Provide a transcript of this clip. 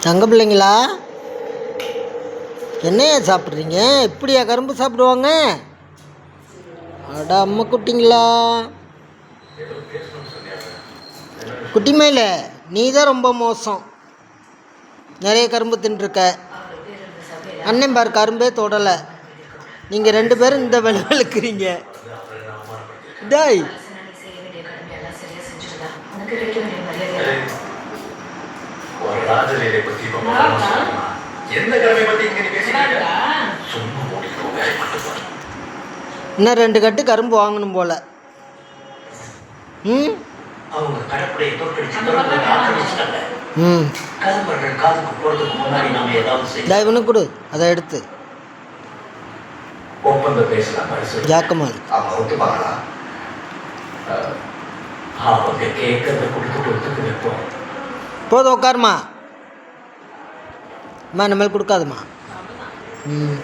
தங்க பிள்ளைங்களா, என்னையா சாப்பிட்றீங்க? இப்படியா கரும்பு சாப்பிடுவாங்க? அட அம்மா குட்டிங்களா, குட்டி மேலே நீ தான் ரொம்ப மோசம். நிறைய கரும்பு தின்றுருக்க. அண்ணன் பார் கரும்பே தொடலை. நீங்கள் 2 பேரும் இந்த வெளுக்கிறீங்க. டாய் இன்னும் 2 கட்டு கரும்பு வாங்கணும் போல. ம் ம் இவனுக்கு கொடு, அதை எடுத்து ஜாக்கமால். போதும் உட்காருமா. அம்மா இனிமேல் கொடுக்காதுமா. ம்